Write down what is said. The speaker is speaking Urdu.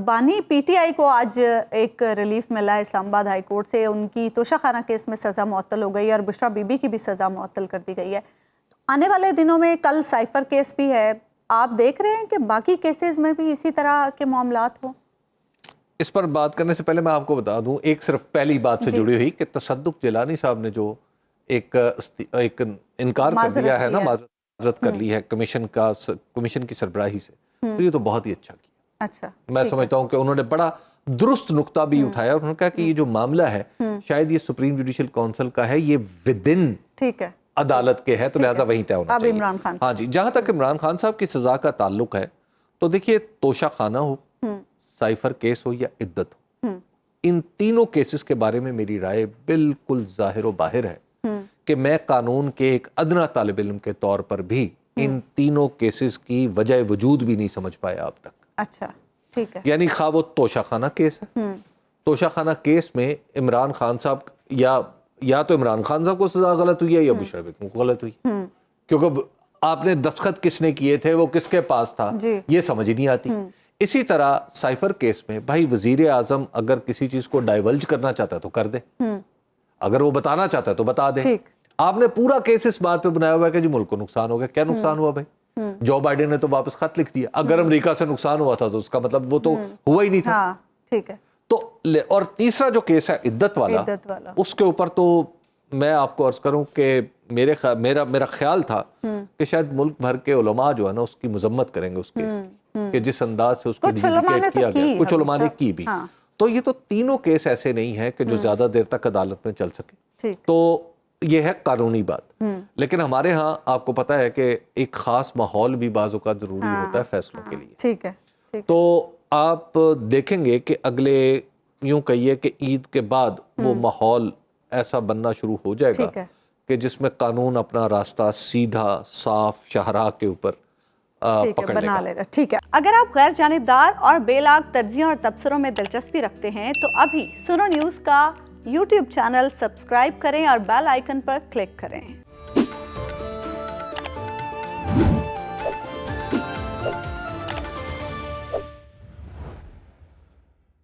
بانی پی ٹی آئی کو آج ایک ریلیف ملا ہے اسلام آباد ہائی کورٹ سے، ان کی توشہ خانہ کیس میں سزا معطل ہو گئی ہے اور بشرا بی بی کی بھی سزا معطل کر دی گئی ہے. آنے والے دنوں میں کل سائفر کیس بھی ہے، آپ دیکھ رہے ہیں کہ باقی کیسز میں بھی اسی طرح کے معاملات ہوں؟ اس پر بات کرنے سے پہلے میں آپ کو بتا دوں ایک صرف پہلی بات سے جڑی ہوئی کہ تصدق جیلانی صاحب نے جو ایک انکار کر دیا ہے نا، معذرت کر لی ہے کمیشن کی سربراہی سے، تو یہ تو بہت ہی اچھا کیا. اچھا، میں سمجھتا ہوں کہ انہوں نے بڑا درست نقطہ بھی اٹھایا. انہوں نے کہا کہ یہ جو معاملہ ہے شاید یہ سپریم جوڈیشل کونسل کا ہے، یہ ودن عدالت کے ہے، تو لہٰذا وہیں طے ہونا چاہیے. ہاں جی، جہاں تک عمران خان صاحب کی سزا کا تعلق ہے تو دیکھیے توشہ خانہ ہو، سائفر کیس ہو یا عدت ہو، ان تینوں کیسز کے بارے میں میری رائے بالکل ظاہر و باہر ہے کہ میں قانون کے ایک ادنا طالب علم کے طور پر بھی ان تینوں کیسز کی وجہ وجود بھی نہیں سمجھ پایا اب تک. اچھا، ٹھیک ہے. یعنی خواہ وہ توشہ خانہ کیس ہے، توشہ خانہ کیس میں عمران خان صاحب یا تو عمران خان صاحب کو سزا غلط ہوئی ہے یا بشرا بیگم کو غلط ہوئی، کیونکہ آپ نے دستخط کس نے کیے تھے، وہ کس کے پاس تھا، یہ سمجھ ہی نہیں آتی. اسی طرح سائفر کیس میں بھائی وزیر اعظم اگر کسی چیز کو ڈائیولج کرنا چاہتا ہے تو کر دے، اگر وہ بتانا چاہتا ہے تو بتا دے. آپ نے پورا کیس اس بات پہ بنایا ہوا ہے کہ جی ملک کو نقصان ہو گیا. کیا نقصان ہوا بھائی؟ جو بائیڈن نے تو واپس خط لکھ دیا. اگر امریکہ سے نقصان ہوا تھا تو اس کا مطلب وہ تو ہوا ہی نہیں تھا. ٹھیک ہے. تو اور تیسرا جو کیس ہے عدت والا، اس کے اوپر تو میں آپ کو عرض کروں کہ میرا خیال تھا کہ شاید ملک بھر کے علماء جو ہے نا اس کی مذمت کریں گے اس کیس کی، کہ جس انداز سے اس کو ڈیڈیکیٹ کیا گیا. کچھ علماء نے کی بھی. تو یہ تو تینوں کیس ایسے نہیں ہیں کہ جو زیادہ دیر تک عدالت میں چل سکے. تو یہ ہے قانونی بات. لیکن ہمارے ہاں آپ کو پتا ہے کہ ایک خاص ماحول بھی بعض اوقات ضروری ہوتا ہے فیصلوں کے لیے. ٹھیک ہے. تو آپ دیکھیں گے کہ اگلے یوں کہیے کہ عید کے بعد وہ ماحول ایسا بننا شروع ہو جائے گا کہ جس میں قانون اپنا راستہ سیدھا صاف شاہراہ کے اوپر پکڑ لے گا. ٹھیک ہے. اگر آپ غیر جانبدار اور بے لاگ تجزیوں اور تبصروں میں دلچسپی رکھتے ہیں تو ابھی سنو نیوز کا یوٹیوب چینل سبسکرائب کریں اور بیل آئیکن پر کلک کریں.